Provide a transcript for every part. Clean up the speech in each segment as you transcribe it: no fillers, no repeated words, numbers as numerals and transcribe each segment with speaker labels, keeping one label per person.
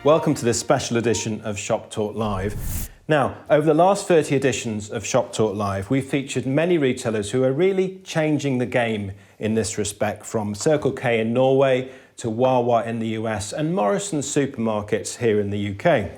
Speaker 1: Welcome to this special edition of Shop Talk Live. Now, over the last 30 editions of Shop Talk Live, we've featured many retailers who are really changing the game in this respect, from Circle K in Norway to Wawa in the US and Morrison's supermarkets here in the UK.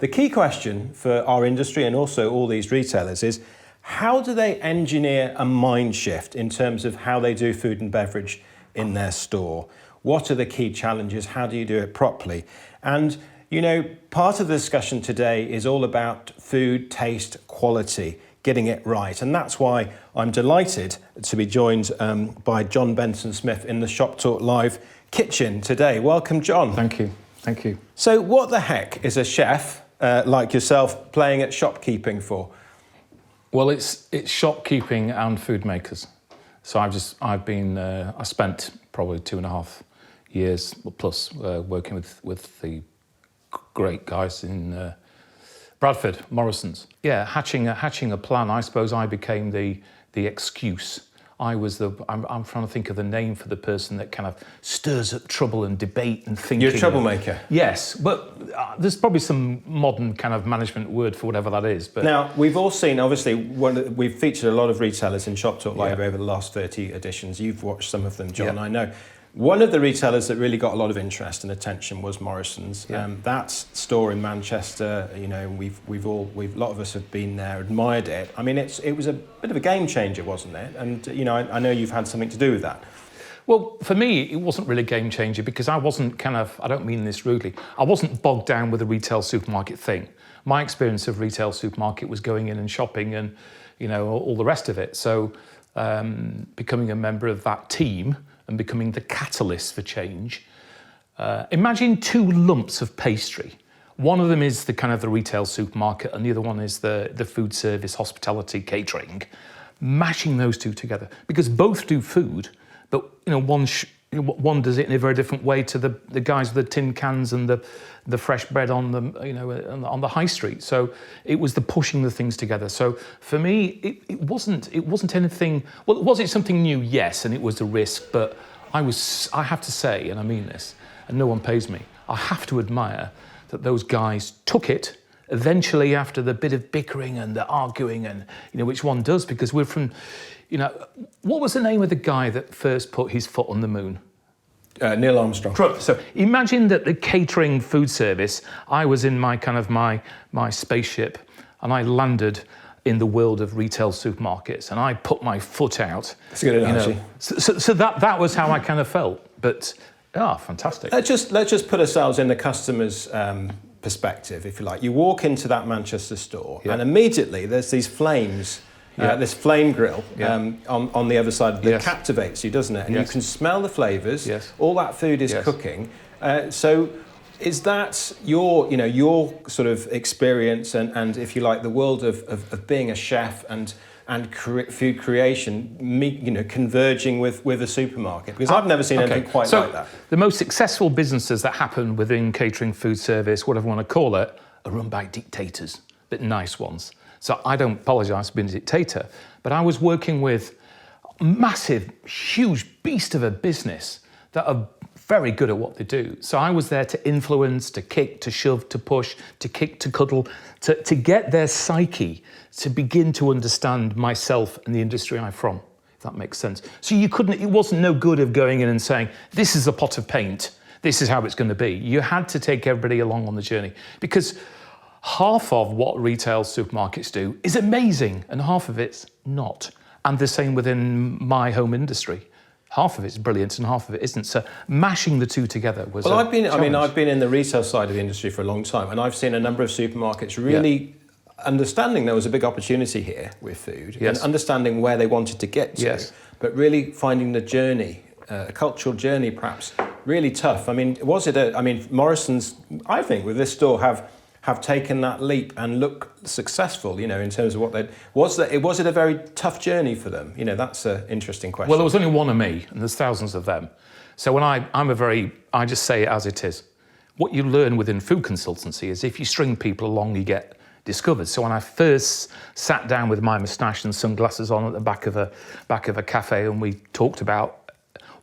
Speaker 1: The key question for our industry and also all these retailers is, how do they engineer a mind shift in terms of how they do food and beverage in their store? What are the key challenges? How do you do it properly? And, you know, part of the discussion today is all about food, taste, quality, getting it right. And that's why I'm delighted to be joined by John Benson-Smith in the Shop Talk Live kitchen today. Welcome, John.
Speaker 2: Thank you. Thank you.
Speaker 1: So what the heck is a chef like yourself playing at shopkeeping for?
Speaker 2: Well, it's shopkeeping and food makers. So I spent probably 2.5 years plus working with the great guys in Bradford, Morrison's. Yeah, hatching a plan. I suppose I became the excuse. I'm trying to think of the name for the person that kind of stirs up trouble and debate and thinking.
Speaker 1: You're a troublemaker.
Speaker 2: Yes, but there's probably some modern kind of management word for whatever that is. But
Speaker 1: now, we've all seen, obviously, we've featured a lot of retailers in Shop Talk Live over the last 30 editions. You've watched some of them, John, I know. One of the retailers that really got a lot of interest and attention was Morrison's. That store in Manchester, you know, a lot of us have been there, admired it. I mean, it was a bit of a game changer, wasn't it? And you know, I know you've had something to do with that.
Speaker 2: Well, for me, it wasn't really a game changer because I wasn't I don't mean this rudely, I wasn't bogged down with the retail supermarket thing. My experience of retail supermarket was going in and shopping and, you know, all the rest of it. So becoming a member of that team and becoming the catalyst for change. Imagine two lumps of pastry. One of them is the retail supermarket and the other one is the food service, hospitality, catering. Mashing those two together, because both do food, but you know, one does it in a very different way to the guys with the tin cans and the fresh bread on the high street. So it was the pushing the things together. So for me, it wasn't anything. Well, was it something new? Yes, and it was a risk. But I have to say, and I mean this, and no one pays me, I have to admire that those guys took it. Eventually, after the bit of bickering and the arguing, and you know which one does, because we're from. You know, what was the name of the guy that first put his foot on the moon?
Speaker 1: Neil Armstrong.
Speaker 2: So imagine that the catering food service, I was in my my spaceship and I landed in the world of retail supermarkets and I put my foot out.
Speaker 1: That's a good analogy.
Speaker 2: You know, so that was how I kind of felt. But, fantastic.
Speaker 1: Let's just put ourselves in the customer's perspective, if you like. You walk into that Manchester store and immediately there's these flames. This flame grill on the other side that captivates you, doesn't it? And you can smell the flavours. All that food is cooking. So, is that your sort of experience and if you like, the world of being a chef and food creation, converging with a supermarket? Because I've never seen anything quite like that.
Speaker 2: The most successful businesses that happen within catering, food service, whatever you want to call it, are run by dictators, but nice ones. So I don't apologise for being a dictator, but I was working with a massive, huge beast of a business that are very good at what they do. So I was there to influence, to kick, to shove, to push, to kick, to cuddle, to get their psyche to begin to understand myself and the industry I'm from, if that makes sense. So it wasn't no good of going in and saying, this is a pot of paint, this is how it's going to be. You had to take everybody along on the journey, because half of what retail supermarkets do is amazing and half of it's not. And the same within my home industry. Half of it's brilliant and half of it isn't. So mashing the two together was
Speaker 1: I've been in the retail side of the industry for a long time, and I've seen a number of supermarkets really understanding there was a big opportunity here with food and understanding where they wanted to get to, but really finding the journey, a cultural journey perhaps, really tough. I mean, Morrison's, I think, with this store have taken that leap and look successable, you know, in terms of what they was it a very tough journey for them? You know, that's an interesting question.
Speaker 2: Well, there was only one of me, and there's thousands of them. So when I just say it as it is. What you learn within food consultancy is if you string people along, you get discovered. So when I first sat down with my moustache and sunglasses on at the back of a cafe, and we talked about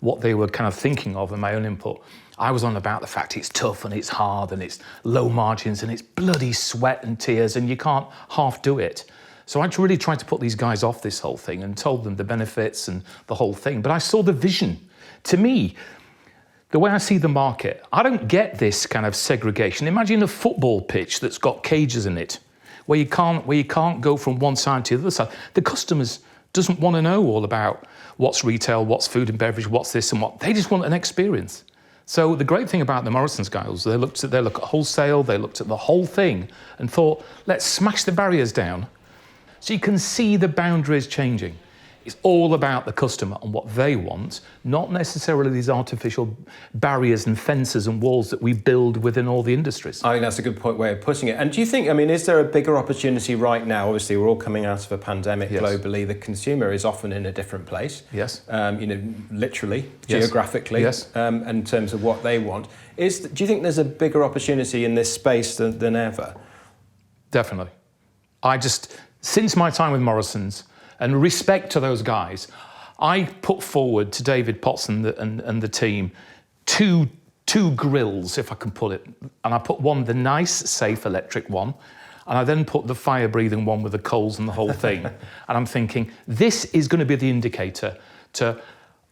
Speaker 2: what they were kind of thinking of and my own input, I was on about the fact it's tough and it's hard and it's low margins and it's bloody sweat and tears and you can't half do it. So I really tried to put these guys off this whole thing and told them the benefits and the whole thing. But I saw the vision. To me, the way I see the market, I don't get this kind of segregation. Imagine a football pitch that's got cages in it, where you can't go from one side to the other side. The customers doesn't want to know all about what's retail, what's food and beverage, what's this and what. They just want an experience. So the great thing about the Morrisons guys, they look at wholesale, they looked at the whole thing and thought, let's smash the barriers down. So you can see the boundaries changing. It's all about the customer and what they want, not necessarily these artificial barriers and fences and walls that we build within all the industries.
Speaker 1: I think that's a good way of putting it. And do you think, is there a bigger opportunity right now? Obviously, we're all coming out of a pandemic globally. The consumer is often in a different place.
Speaker 2: Yes.
Speaker 1: Literally, geographically, in terms of what they want. Do you think there's a bigger opportunity in this space than ever?
Speaker 2: Definitely. Since my time with Morrisons, and respect to those guys, I put forward to David Potts and the team two grills, if I can put it. And I put one, the nice, safe electric one, and I then put the fire-breathing one with the coals and the whole thing. And I'm thinking, this is going to be the indicator to,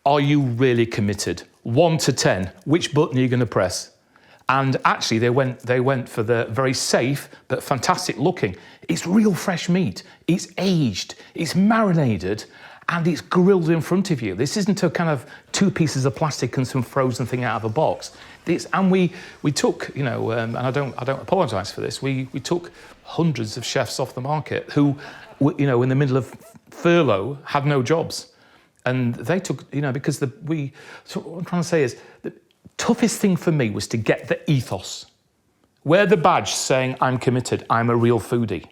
Speaker 2: are you really committed? 1 to 10, which button are you going to press? And actually, they went for the very safe but fantastic looking. It's real fresh meat. It's aged. It's marinated, and it's grilled in front of you. This isn't a kind of 2 pieces of plastic and some frozen thing out of a box. We took, and I don't apologise for this. We took hundreds of chefs off the market who, in the middle of furlough, had no jobs, and they took, because So what I'm trying to say is that toughest thing for me was to get the ethos. Wear the badge saying, I'm committed, I'm a real foodie.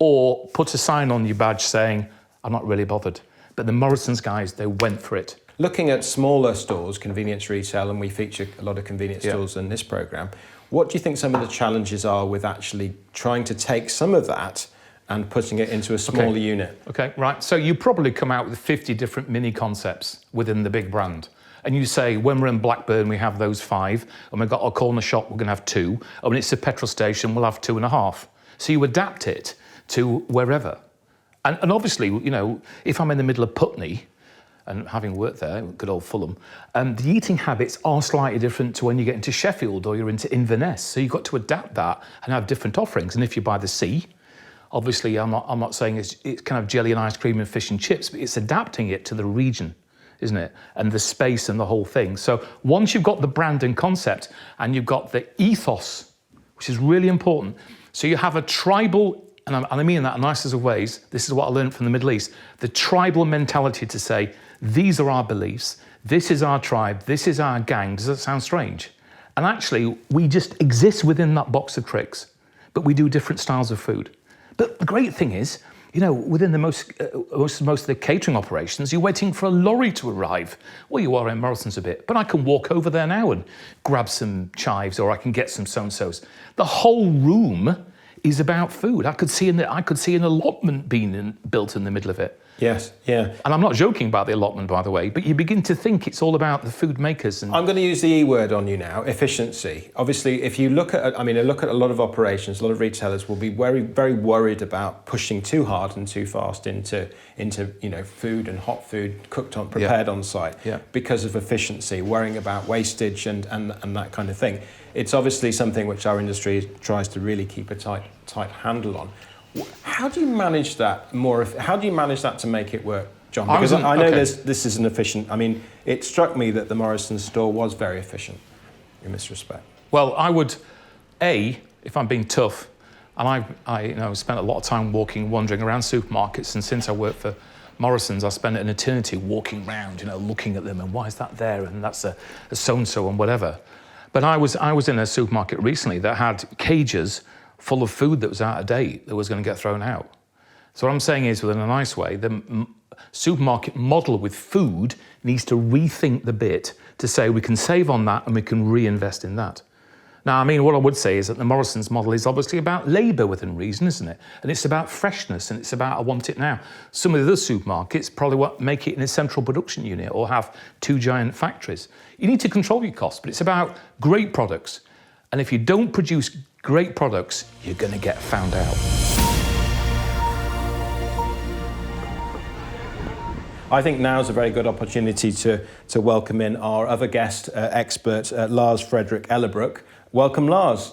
Speaker 2: Or put a sign on your badge saying, I'm not really bothered. But the Morrisons guys, they went for it.
Speaker 1: Looking at smaller stores, convenience retail, and we feature a lot of convenience stores in this programme, what do you think some of the challenges are with actually trying to take some of that and putting it into a smaller unit? Okay,
Speaker 2: right. So you probably come out with 50 different mini concepts within the big brand. And you say, when we're in Blackburn, we have those 5, and we've got our corner shop, we're going to have 2, and when it's a petrol station, we'll have 2.5. So you adapt it to wherever. And obviously, if I'm in the middle of Putney, and having worked there, good old Fulham, the eating habits are slightly different to when you get into Sheffield or you're into Inverness. So you've got to adapt that and have different offerings. And if you're by the sea, obviously, I'm not saying it's kind of jelly and ice cream and fish and chips, but it's adapting it to the region, isn't it? And the space and the whole thing. So once you've got the brand and concept and you've got the ethos, which is really important. So you have a tribal, and I mean that in the nicest of ways, this is what I learned from the Middle East, the tribal mentality to say, these are our beliefs, this is our tribe, this is our gang. Does that sound strange? And actually, we just exist within that box of tricks, but we do different styles of food. But the great thing is, within the most of the catering operations, you're waiting for a lorry to arrive. Well, you are in Morrisons a bit, but I can walk over there now and grab some chives, or I can get some so-and-sos. The whole room is about food. I could see an allotment being built in the middle of it.
Speaker 1: Yes, yeah.
Speaker 2: And I'm not joking about the allotment, by the way, but you begin to think it's all about the food makers. And
Speaker 1: I'm going to use the E word on you now, efficiency. Obviously, if you look at, look at a lot of operations, a lot of retailers will be very, very worried about pushing too hard and too fast into food and hot food cooked on, prepared on site because of efficiency, worrying about wastage and that kind of thing. It's obviously something which our industry tries to really keep a tight handle on. How do you manage that How do you manage that to make it work, John? Because I know this is an efficient. It struck me that the Morrisons store was very efficient in this respect.
Speaker 2: Well, I would, if I'm being tough, and I spent a lot of time wandering around supermarkets, and since I worked for Morrisons, I spent an eternity walking around, looking at them, and why is that there, and that's a so-and-so and whatever. But I was in a supermarket recently that had cages full of food that was out of date, that was going to get thrown out. So what I'm saying is, within a nice way, the supermarket model with food needs to rethink the bit to say we can save on that and we can reinvest in that. Now, I mean, what I would say is that the Morrison's model is obviously about labour within reason, isn't it? And it's about freshness, and it's about I want it now. Some of the other supermarkets probably won't make it in a central production unit or have 2 giant factories. You need to control your costs, but it's about great products. And if you don't produce great products, you're going to get found out.
Speaker 1: I think now's a very good opportunity to welcome in our other guest expert, Lars Fredrick Ellerbrock. Welcome, Lars.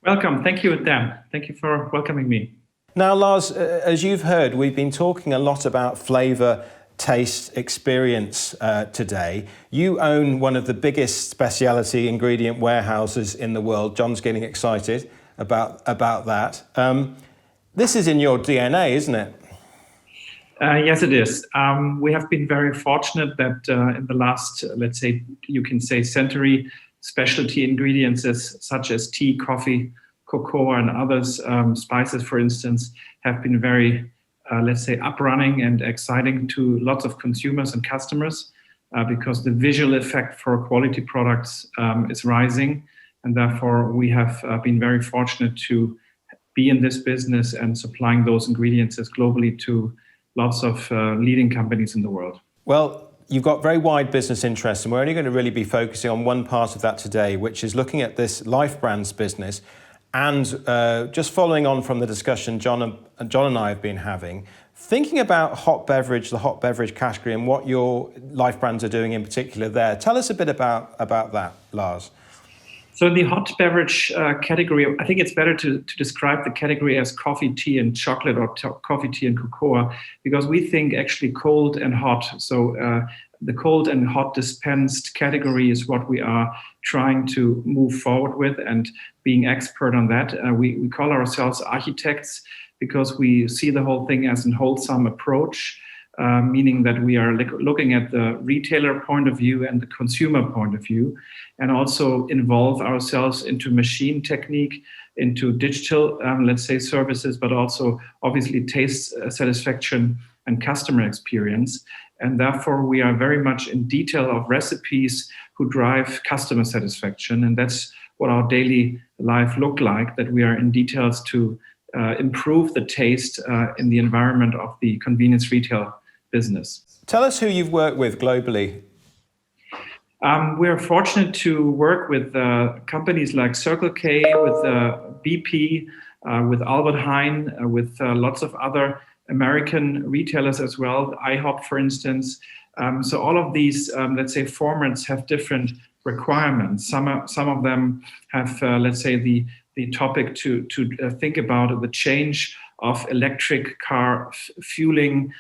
Speaker 3: Welcome. Thank you, Dan. Thank you for welcoming me.
Speaker 1: Now, Lars, as you've heard, we've been talking a lot about flavour, taste, experience today. You own one of the biggest specialty ingredient warehouses in the world. John's getting excited about that. This is in your DNA, isn't it?
Speaker 3: Yes, it is. We have been very fortunate that in the last, let's say, you can say century, specialty ingredients such as tea, coffee, cocoa, and others, spices, for instance, have been very, let's say, uprunning and exciting to lots of consumers and customers because the visual effect for quality products is rising. And therefore, we have been very fortunate to be in this business and supplying those ingredients globally to lots of leading companies in the world.
Speaker 1: Well, you've got very wide business interests, and we're only going to really be focusing on one part of that today, which is looking at this Life Brands business. And just following on from the discussion John and I have been having, thinking about the hot beverage category and what your Life Brands are doing in particular there. Tell us a bit about that, Lars.
Speaker 3: So in the hot beverage category, I think it's better to describe the category as coffee, tea, and chocolate, or coffee, tea, and cocoa, because we think actually cold and hot. So the cold and hot dispensed category is what we are trying to move forward with and being expert on that. We call ourselves architects because we see the whole thing as a wholesome approach. Meaning that we are looking at the retailer point of view and the consumer point of view, and also involve ourselves into machine technique, into digital, let's say, services, but also obviously taste satisfaction and customer experience. And therefore, we are very much in detail of recipes who drive customer satisfaction. And that's what our daily life look like, that we are in details to improve the taste in the environment of the convenience retail business.
Speaker 1: Tell us who you've worked with globally.
Speaker 3: We're fortunate to work with companies like Circle K, with BP, with Albert Heijn, with lots of other American retailers as well, IHOP, for instance. So all of these, let's say, formats have different requirements. Some of them have, let's say, the topic to think about the change of electric car fueling,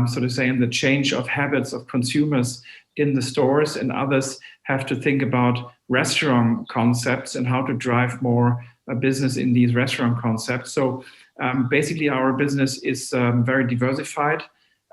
Speaker 3: so to say, and the change of habits of consumers in the stores, and others have to think about restaurant concepts and how to drive more business in these restaurant concepts. So basically our business is very diversified,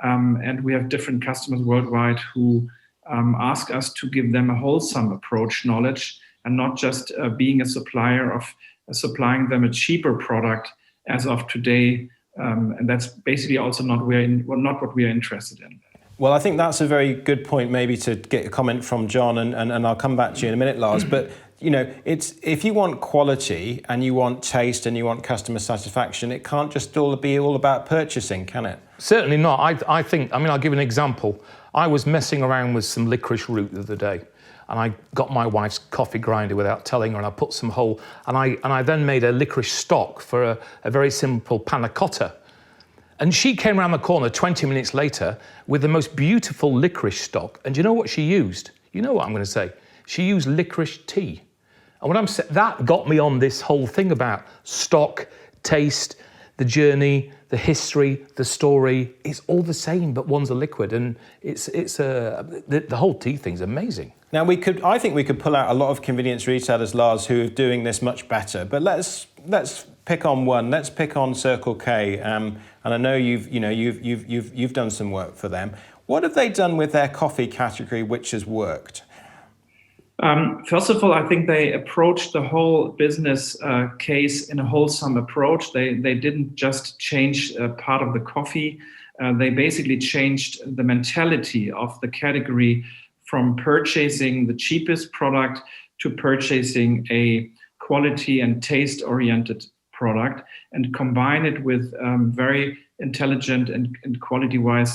Speaker 3: and we have different customers worldwide who ask us to give them a wholesome approach knowledge, and not just being a supplier of supplying them a cheaper product as of today. And that's basically also not what we are interested in.
Speaker 1: Well, I think that's a very good point, maybe to get a comment from John, and I'll come back to you in a minute, Lars. But you know, it's if you want quality and you want taste and you want customer satisfaction, it can't just be all about purchasing, can it?
Speaker 2: Certainly not. I think, I'll give an example. I was messing around with some licorice root the other day, and I got my wife's coffee grinder without telling her, and I put some whole, and I then made a licorice stock for a very simple panna cotta. And she came around the corner 20 minutes later with the most beautiful licorice stock. And do you know what she used? You know what I'm going to say? She used licorice tea. And what I'm saying, that got me on this whole thing about stock, taste, the journey, the history, the story. It's all the same, but one's a liquid, and the whole tea thing's amazing.
Speaker 1: Now I think we could pull out a lot of convenience retailers, Lars, who are doing this much better. But let's pick on one. Let's pick on Circle K. And I know you've done some work for them. What have they done with their coffee category, which has worked?
Speaker 3: First of all, I think they approached the whole business case in a wholesome approach. They didn't just change part of the coffee. They basically changed the mentality of the category from purchasing the cheapest product to purchasing a quality and taste-oriented product, and combine it with very intelligent and quality-wise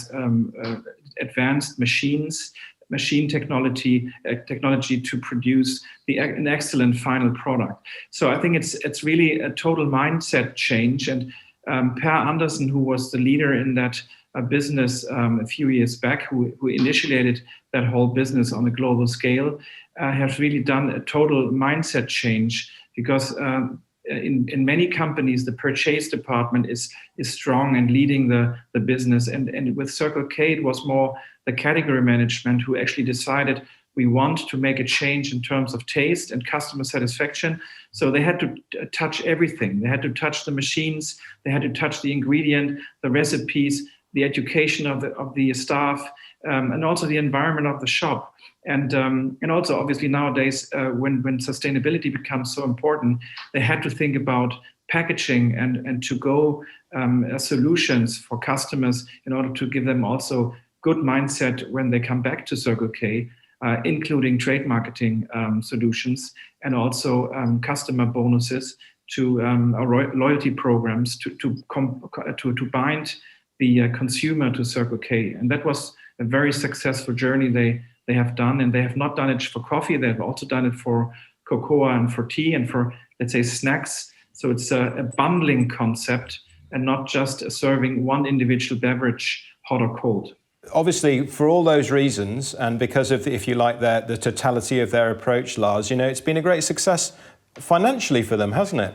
Speaker 3: advanced machine technology to produce an excellent final product. So I think it's really a total mindset change. And Per Andersen, who was the leader in that business a few years back, who initiated that whole business on a global scale, has really done a total mindset change, because in many companies, the purchase department is strong and leading the business. And with Circle K, it was more the category management who actually decided we want to make a change in terms of taste and customer satisfaction. So they had to touch everything. They had to touch the machines. They had to touch the ingredient, the recipes, the education of the staff, and also the environment of the shop. And also, obviously, nowadays, when sustainability becomes so important, they had to think about packaging and to-go solutions for customers in order to give them also good mindset when they come back to Circle K, including trade marketing solutions, and also customer bonuses to loyalty programs to bind the consumer to Circle K. And that was a very successful journey they have done. And they have not done it for coffee. They have also done it for cocoa and for tea and for, let's say, snacks. So it's a bundling concept and not just serving one individual beverage, hot or cold.
Speaker 1: Obviously, for all those reasons, and because of, if you like, the totality of their approach, Lars, it's been a great success financially for them, hasn't it?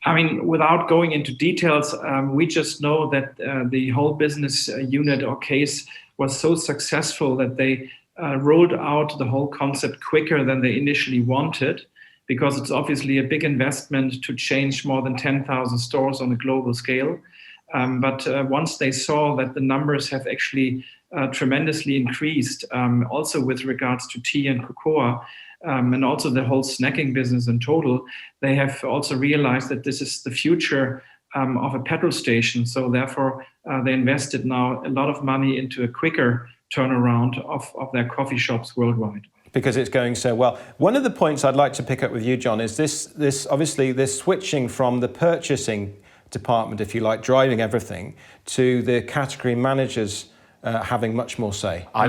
Speaker 3: I mean, without going into details, we just know that the whole business unit or case was so successful that they rolled out the whole concept quicker than they initially wanted, because it's obviously a big investment to change more than 10,000 stores on a global scale. But once they saw that the numbers have actually tremendously increased, also with regards to tea and cocoa, and also the whole snacking business in total, they have also realized that this is the future of a petrol station. So therefore, they invested now a lot of money into a quicker turnaround of their coffee shops worldwide.
Speaker 1: Because it's going so well. One of the points I'd like to pick up with you, John, is this obviously this switching from the purchasing department, if you like, driving everything, to the category managers having much more say.
Speaker 2: I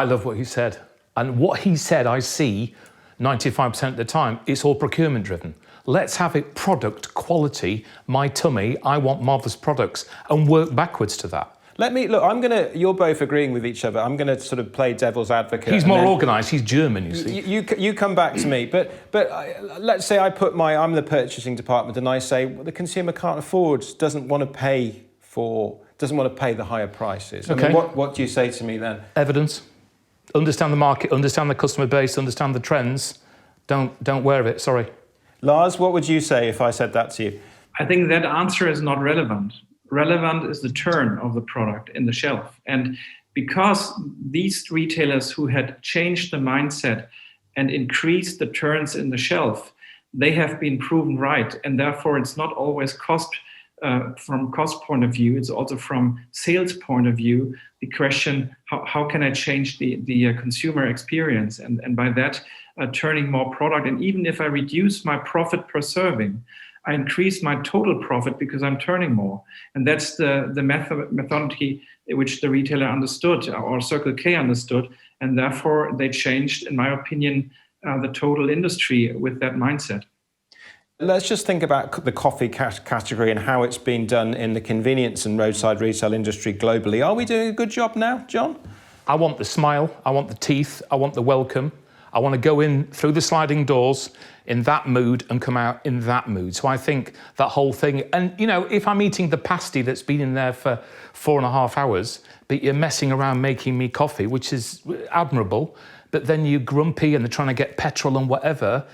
Speaker 2: love what he said. And what he said, I see 95% of the time, it's all procurement driven. Let's have it product quality, my tummy, I want marvellous products, and work backwards to that.
Speaker 1: You're both agreeing with each other. I'm gonna sort of play devil's advocate.
Speaker 2: He's more organised, he's German, you see.
Speaker 1: You come back to me, but let's say I'm the purchasing department and I say, well, the consumer can't afford, doesn't want to pay the higher prices.
Speaker 2: Okay.
Speaker 1: I mean, what do you say to me then?
Speaker 2: Evidence. Understand the market, understand the customer base, understand the trends. Don't wear it, sorry.
Speaker 1: Lars, what would you say if I said that to you?
Speaker 3: I think that answer is not relevant. Relevant is the turn of the product in the shelf. And because these retailers who had changed the mindset and increased the turns in the shelf, they have been proven right. And therefore, it's not always from cost point of view, it's also from sales point of view, the question, how can I change the consumer experience? And by that, turning more product. And even if I reduce my profit per serving, I increase my total profit because I'm turning more. And that's the methodology which the retailer understood, or Circle K understood. And therefore, they changed, in my opinion, the total industry with that mindset.
Speaker 1: Let's just think about the coffee category and how it's been done in the convenience and roadside retail industry globally. Are we doing a good job now, John?
Speaker 2: I want the smile, I want the teeth, I want the welcome. I want to go in through the sliding doors in that mood and come out in that mood. So I think that whole thing, and if I'm eating the pasty that's been in there for 4.5 hours, but you're messing around making me coffee, which is admirable, but then you're grumpy and they're trying to get petrol and whatever,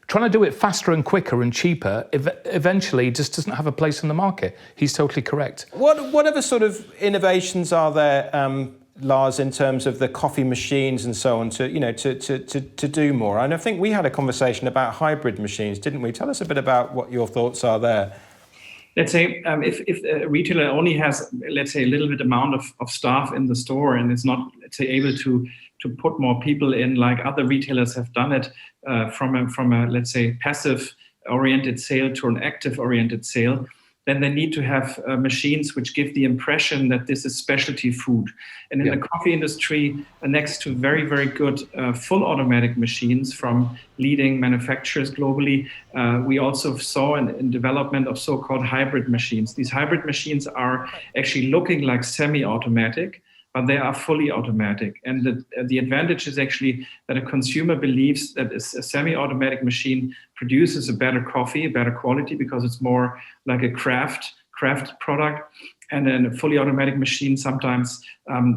Speaker 2: trying to do it faster and quicker and cheaper eventually just doesn't have a place in the market. He's totally correct.
Speaker 1: What other sort of innovations are there, Lars, in terms of the coffee machines and so on, to do more? And I think we had a conversation about hybrid machines, didn't we? Tell us a bit about what your thoughts are there.
Speaker 3: let's say if a retailer only has, let's say, a little bit amount of staff in the store and is not, let's say, able to put more people in like other retailers have done it, from a let's say passive oriented sale to an active oriented sale, then they need to have machines which give the impression that this is specialty food. And in the coffee industry, next to very, very good full automatic machines from leading manufacturers globally, we also saw in development of so-called hybrid machines. These hybrid machines are actually looking like semi-automatic, but they are fully automatic. And the advantage is actually that a consumer believes that a semi-automatic machine produces a better coffee, a better quality, because it's more like a craft product. And then a fully automatic machine sometimes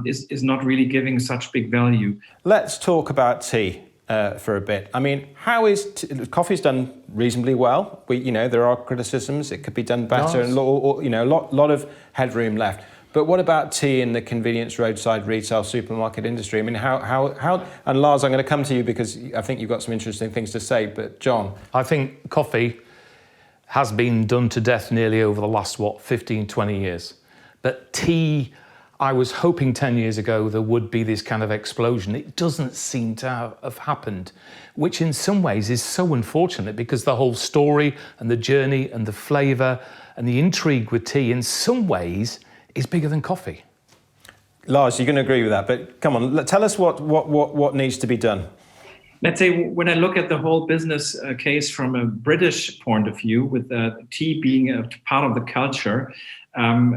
Speaker 3: is not really giving such big value.
Speaker 1: Let's talk about tea for a bit. I mean, how is coffee's done reasonably well? There are criticisms; it could be done better, and a lot of headroom left. But what about tea in the convenience roadside retail supermarket industry? I mean, how? And Lars, I'm going to come to you because I think you've got some interesting things to say. But John,
Speaker 2: I think coffee has been done to death nearly over the last 15, 20 years. But tea, I was hoping 10 years ago there would be this kind of explosion. It doesn't seem to have happened, which in some ways is so unfortunate because the whole story and the journey and the flavour and the intrigue with tea in some ways is bigger than coffee.
Speaker 1: Lars, you're going to agree with that, but come on, tell us what needs to be done.
Speaker 3: Let's say when I look at the whole business case from a British point of view, with tea being a part of the culture,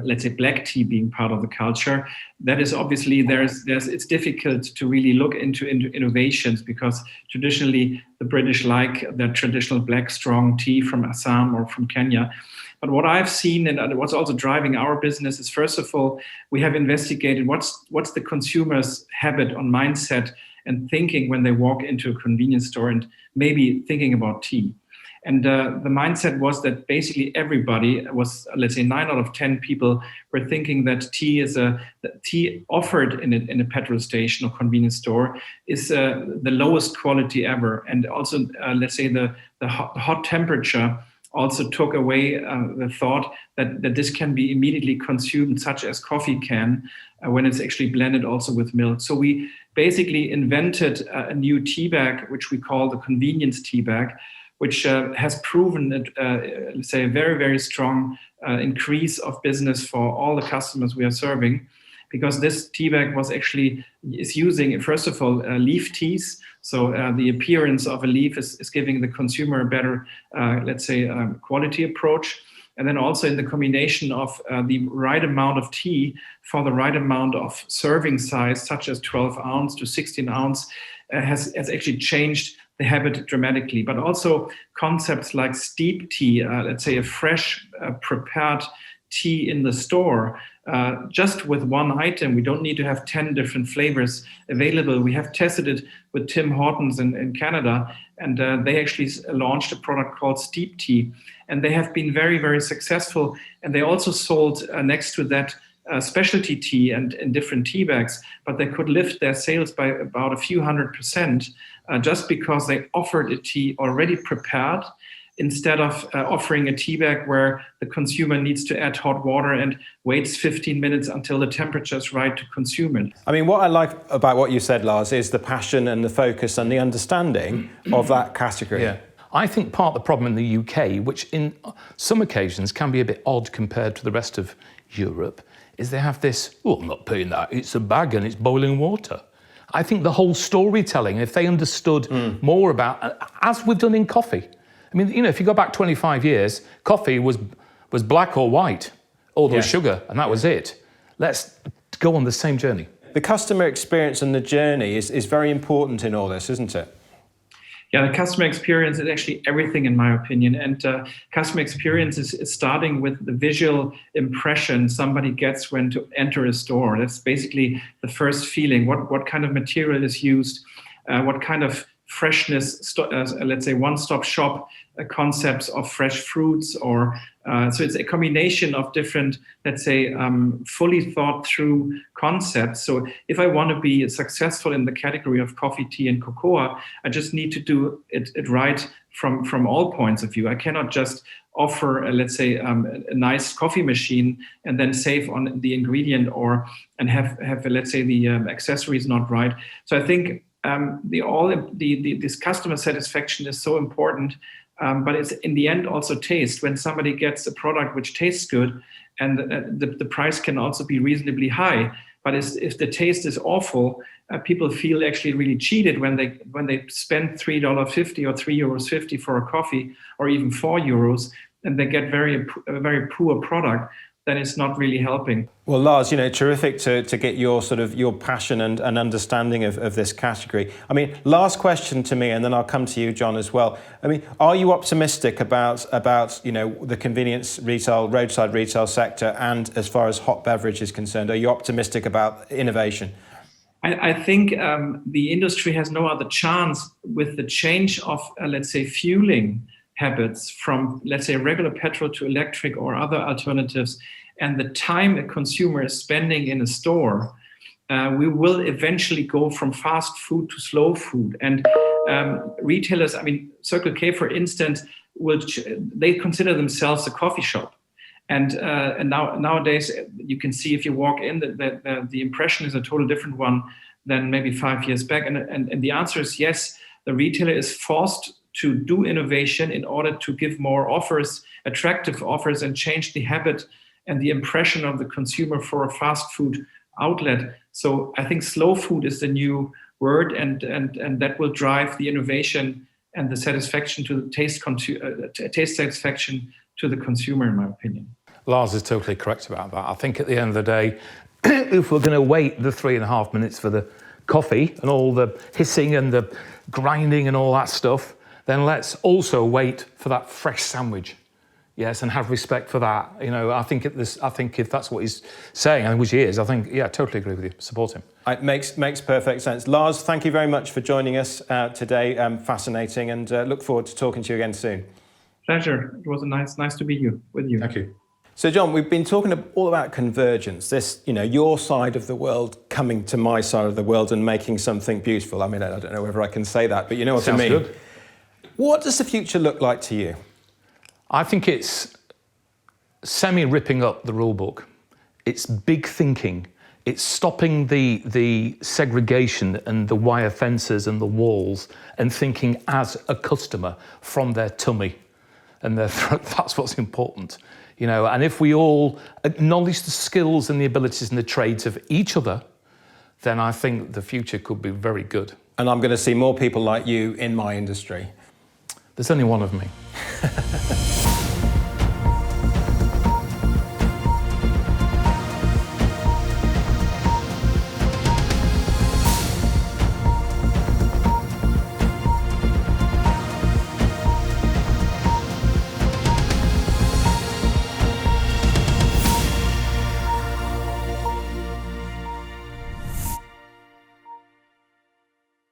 Speaker 3: let's say black tea being part of the culture, that is obviously it's difficult to really look into innovations because traditionally the British like the traditional black strong tea from Assam or from Kenya. But what I've seen and what's also driving our business is, first of all, we have investigated what's the consumer's habit on mindset and thinking when they walk into a convenience store and maybe thinking about tea. And the mindset was that basically everybody was, let's say 9 out of 10 people were thinking that tea offered in a petrol station or convenience store is the lowest quality ever. And also, let's say the hot temperature also took away the thought that this can be immediately consumed, such as coffee can, when it's actually blended also with milk. So we basically invented a new tea bag, which we call the convenience tea bag, which has proven, let's say, a very, very strong increase of business for all the customers we are serving. Because this tea bag is using, first of all, leaf teas. So the appearance of a leaf is giving the consumer a better, let's say, quality approach. And then also in the combination of the right amount of tea for the right amount of serving size, such as 12 ounce to 16 ounce, has actually changed the habit dramatically. But also concepts like steep tea, let's say a fresh prepared tea in the store, just with one item. We don't need to have 10 different flavors available. We have tested it with Tim Hortons in Canada, and they actually launched a product called Steep Tea, and they have been very, very successful. And they also sold next to that specialty tea and in different tea bags, but they could lift their sales by about a few 100% just because they offered a tea already prepared, instead of offering a tea bag where the consumer needs to add hot water and waits 15 minutes until the temperature is right to consume it.
Speaker 1: I mean, what I like about what you said, Lars, is the passion and the focus and the understanding of that category.
Speaker 2: Yeah. I think part of the problem in the UK, which in some occasions can be a bit odd compared to the rest of Europe, is they have this, I'm not paying that, it's a bag and it's boiling water. I think the whole storytelling, if they understood more about, as we've done in coffee. I mean, if you go back 25 years, coffee was black or white, or there was sugar, and that was it. Let's go on the same journey.
Speaker 1: The customer experience and the journey is very important in all this, isn't it?
Speaker 3: Yeah, the customer experience is actually everything, in my opinion. And customer experience is starting with the visual impression somebody gets when to enter a store. That's basically the first feeling. What kind of material is used? What kind of freshness, let's say one-stop shop concepts of fresh fruits, or so it's a combination of different, let's say, fully thought through concepts. So if I want to be successful in the category of coffee, tea and cocoa, I just need to do it right from all points of view. I cannot just offer, let's say, a nice coffee machine and then save on the ingredient and have let's say, the accessories not right. So I think this customer satisfaction is so important, but it's in the end also taste. When somebody gets a product which tastes good, and the price can also be reasonably high, but if the taste is awful, people feel actually really cheated when they spend $3.50 or €3.50 for a coffee, or even €4, and they get a very poor product. Then it's not really helping.
Speaker 1: Well, Lars, terrific to get your passion and understanding of this category. I mean, last question to me, and then I'll come to you, John, as well. I mean, are you optimistic about the convenience retail, roadside retail sector, and as far as hot beverage is concerned, are you optimistic about innovation?
Speaker 3: I think the industry has no other chance with the change of, let's say, fueling habits from, let's say, regular petrol to electric or other alternatives, and the time a consumer is spending in a store. We will eventually go from fast food to slow food. And retailers, I mean, Circle K, for instance, they consider themselves a coffee shop. And nowadays, you can see if you walk in that the impression is a totally different one than maybe 5 years back. And the answer is yes, the retailer is forced to do innovation in order to give more offers, attractive offers, and change the habit and the impression of the consumer for a fast food outlet. So I think slow food is the new word, and that will drive the innovation and the satisfaction to the taste satisfaction to the consumer, in my opinion.
Speaker 2: Lars is totally correct about that. I think at the end of the day, if we're going to wait the 3.5 minutes for the coffee and all the hissing and the grinding and all that stuff, then let's also wait for that fresh sandwich. Yes, and have respect for that. I think if that's what he's saying, and which he is, I totally agree with you. Support him.
Speaker 1: It makes perfect sense. Lars, thank you very much for joining us today. Fascinating, and look forward to talking to you again soon.
Speaker 3: Pleasure. It was nice to be with you.
Speaker 2: Thank you.
Speaker 1: So, John, we've been talking all about convergence. This, your side of the world coming to my side of the world and making something beautiful. I mean, I don't know whether I can say that, but you know what I mean.
Speaker 2: Sounds good.
Speaker 1: What does the future look like to you?
Speaker 2: I think it's semi-ripping up the rule book. It's big thinking. It's stopping the segregation and the wire fences and the walls and thinking as a customer from their tummy and their throat. That's what's important. And if we all acknowledge the skills and the abilities and the trades of each other, then I think the future could be very good.
Speaker 1: And I'm going to see more people like you in my industry.
Speaker 2: There's only one of me.